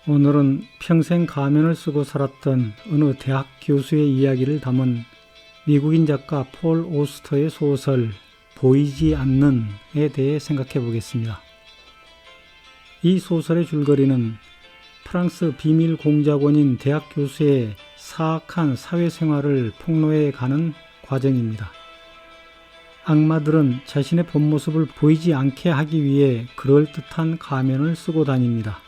오늘은 평생 가면을 쓰고 살았던 어느 대학 교수의 이야기를 담은 미국인 작가 폴 오스터의 소설 보이지 않는에 대해 생각해 보겠습니다. 이 소설의 줄거리는 프랑스 비밀 공작원인 대학 교수의 사악한 사회생활을 폭로해 가는 과정입니다. 악마들은 자신의 본 모습을 보이지 않게 하기 위해 그럴듯한 가면을 쓰고 다닙니다.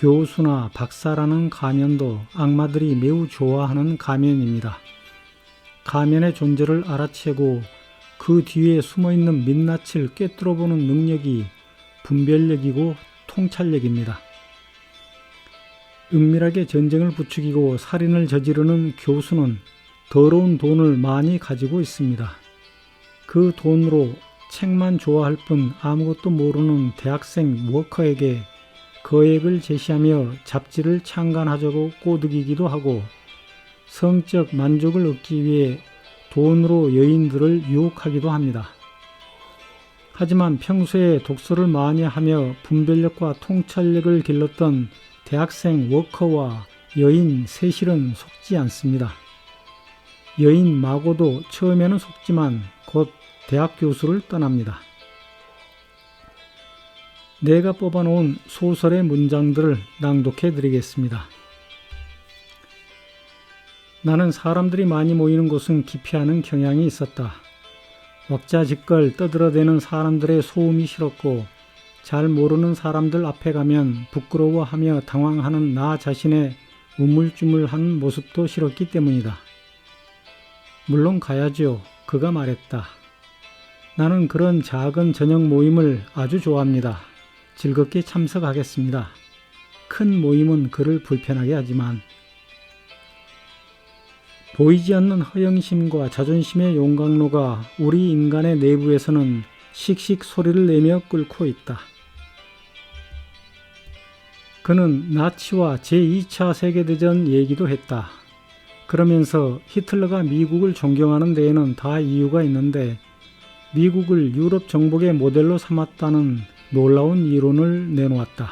교수나 박사라는 가면도 악마들이 매우 좋아하는 가면입니다. 가면의 존재를 알아채고 그 뒤에 숨어있는 민낯을 꿰뚫어보는 능력이 분별력이고 통찰력입니다. 은밀하게 전쟁을 부추기고 살인을 저지르는 교수는 더러운 돈을 많이 가지고 있습니다. 그 돈으로 책만 좋아할 뿐 아무것도 모르는 대학생 워커에게 거액을 제시하며 잡지를 창간하자고 꼬드기기도 하고 성적 만족을 얻기 위해 돈으로 여인들을 유혹하기도 합니다. 하지만 평소에 독서를 많이 하며 분별력과 통찰력을 길렀던 대학생 워커와 여인 세실은 속지 않습니다. 여인 마고도 처음에는 속지만 곧 대학 교수를 떠납니다. 내가 뽑아놓은 소설의 문장들을 낭독해 드리겠습니다. 나는 사람들이 많이 모이는 곳은 기피하는 경향이 있었다. 왁자지껄 떠들어대는 사람들의 소음이 싫었고 잘 모르는 사람들 앞에 가면 부끄러워하며 당황하는 나 자신의 우물쭈물한 모습도 싫었기 때문이다. 물론 가야죠. 그가 말했다. 나는 그런 작은 저녁 모임을 아주 좋아합니다. 즐겁게 참석하겠습니다. 큰 모임은 그를 불편하게 하지만 보이지 않는 허영심과 자존심의 용광로가 우리 인간의 내부에서는 씩씩 소리를 내며 끓고 있다. 그는 나치와 제2차 세계대전 얘기도 했다. 그러면서 히틀러가 미국을 존경하는 데에는 다 이유가 있는데 미국을 유럽 정복의 모델로 삼았다는 놀라운 이론을 내놓았다.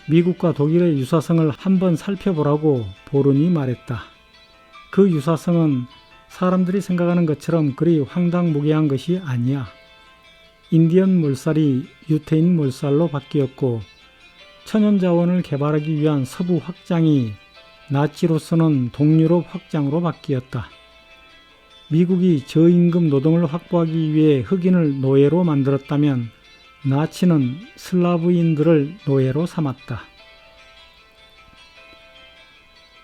미국과 독일의 유사성을 한번 살펴보라고 보른이 말했다. 그 유사성은 사람들이 생각하는 것처럼 그리 황당무계한 것이 아니야. 인디언 몰살이 유태인 몰살로 바뀌었고 천연자원을 개발하기 위한 서부 확장이 나치로서는 동유럽 확장으로 바뀌었다. 미국이 저임금 노동을 확보하기 위해 흑인을 노예로 만들었다면 나치는 슬라브인들을 노예로 삼았다.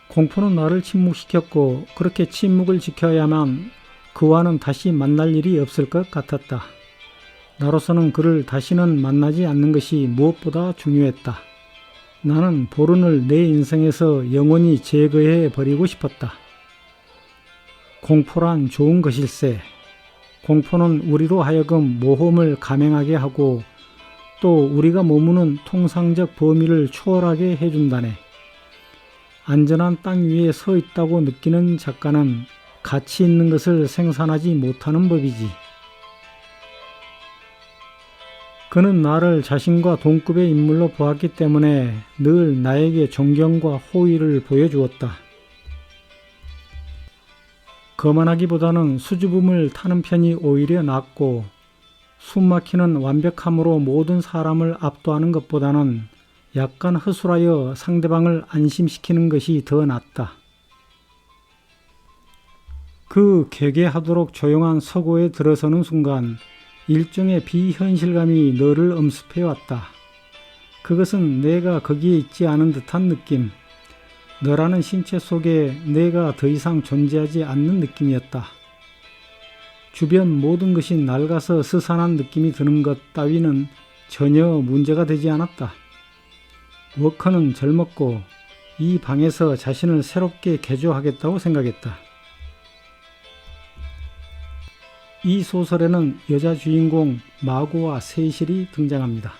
공포는 나를 침묵시켰고 그렇게 침묵을 지켜야만 그와는 다시 만날 일이 없을 것 같았다. 나로서는 그를 다시는 만나지 않는 것이 무엇보다 중요했다. 나는 보른을 내 인생에서 영원히 제거해 버리고 싶었다. 공포란 좋은 것일세. 공포는 우리로 하여금 모험을 감행하게 하고 또 우리가 머무는 통상적 범위를 초월하게 해준다네. 안전한 땅 위에 서 있다고 느끼는 작가는 가치 있는 것을 생산하지 못하는 법이지. 그는 나를 자신과 동급의 인물로 보았기 때문에 늘 나에게 존경과 호의를 보여주었다. 거만하기보다는 수줍음을 타는 편이 오히려 낫고 숨막히는 완벽함으로 모든 사람을 압도하는 것보다는 약간 허술하여 상대방을 안심시키는 것이 더 낫다. 그 괴괴하도록 조용한 서고에 들어서는 순간 일종의 비현실감이 너를 엄습해왔다. 그것은 내가 거기에 있지 않은 듯한 느낌, 너라는 신체 속에 내가 더 이상 존재하지 않는 느낌이었다. 주변 모든 것이 낡아서 스산한 느낌이 드는 것 따위는 전혀 문제가 되지 않았다. 워커는 젊었고 이 방에서 자신을 새롭게 개조하겠다고 생각했다. 이 소설에는 여자 주인공 마고와 세실이 등장합니다.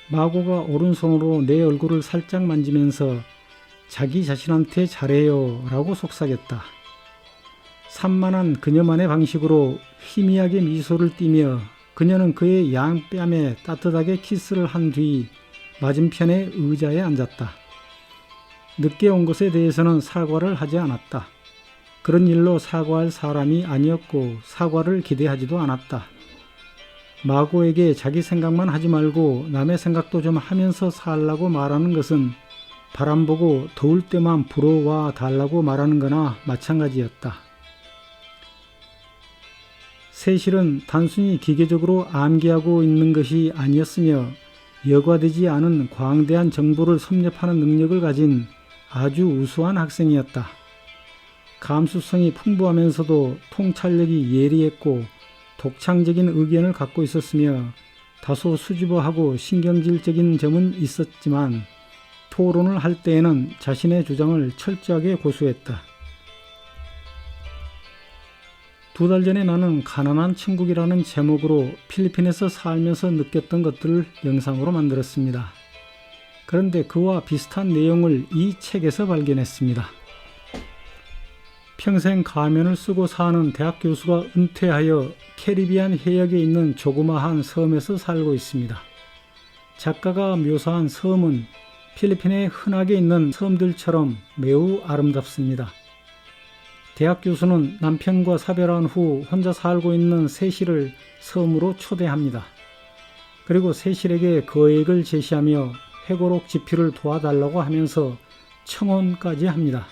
마고가 오른손으로 내 얼굴을 살짝 만지면서 자기 자신한테 잘해요 라고 속삭였다. 산만한 그녀만의 방식으로 희미하게 미소를 띠며 그녀는 그의 양뺨에 따뜻하게 키스를 한 뒤 맞은편의 의자에 앉았다. 늦게 온 것에 대해서는 사과를 하지 않았다. 그런 일로 사과할 사람이 아니었고 사과를 기대하지도 않았다. 마고에게 자기 생각만 하지 말고 남의 생각도 좀 하면서 살라고 말하는 것은 바람 보고 더울 때만 불어와 달라고 말하는 거나 마찬가지였다. 세실은 단순히 기계적으로 암기하고 있는 것이 아니었으며 여과되지 않은 광대한 정보를 섭렵하는 능력을 가진 아주 우수한 학생이었다. 감수성이 풍부하면서도 통찰력이 예리했고 독창적인 의견을 갖고 있었으며 다소 수줍어하고 신경질적인 점은 있었지만 토론을 할 때에는 자신의 주장을 철저하게 고수했다. 2달 전에 나는 가난한 천국이라는 제목으로 필리핀에서 살면서 느꼈던 것들을 영상으로 만들었습니다. 그런데 그와 비슷한 내용을 이 책에서 발견했습니다. 평생 가면을 쓰고 사는 대학 교수가 은퇴하여 캐리비안 해역에 있는 조그마한 섬에서 살고 있습니다. 작가가 묘사한 섬은 필리핀에 흔하게 있는 섬들처럼 매우 아름답습니다. 대학 교수는 남편과 사별한 후 혼자 살고 있는 세실을 섬으로 초대합니다. 그리고 세실에게 거액을 제시하며 회고록 집필을 도와달라고 하면서 청혼까지 합니다.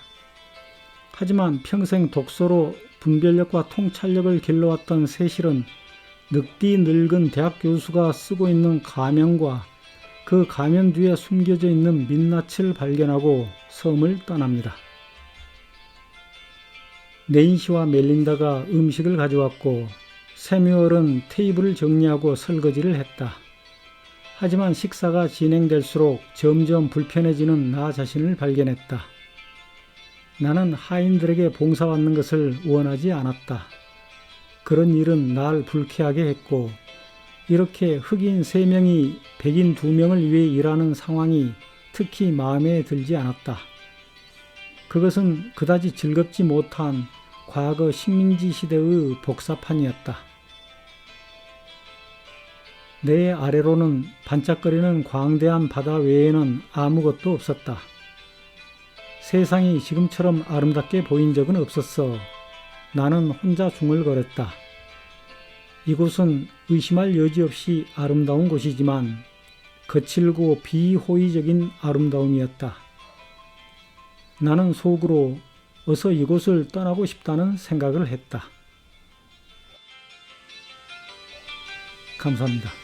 하지만 평생 독서로 분별력과 통찰력을 길러왔던 세실은 늙디 늙은 대학 교수가 쓰고 있는 가면과 그 가면 뒤에 숨겨져 있는 민낯을 발견하고 섬을 떠납니다. 네인시와 멜린다가 음식을 가져왔고 새뮤얼은 테이블을 정리하고 설거지를 했다. 하지만 식사가 진행될수록 점점 불편해지는 나 자신을 발견했다. 나는 하인들에게 봉사받는 것을 원하지 않았다. 그런 일은 날 불쾌하게 했고 이렇게 흑인 3명이 백인 2명을 위해 일하는 상황이 특히 마음에 들지 않았다. 그것은 그다지 즐겁지 못한 과거 식민지 시대의 복사판이었다. 내 아래로는 반짝거리는 광대한 바다 외에는 아무것도 없었다. 세상이 지금처럼 아름답게 보인 적은 없었어. 나는 혼자 중얼거렸다. 이곳은 의심할 여지 없이 아름다운 곳이지만 거칠고 비호의적인 아름다움이었다. 나는 속으로 어서 이곳을 떠나고 싶다는 생각을 했다. 감사합니다.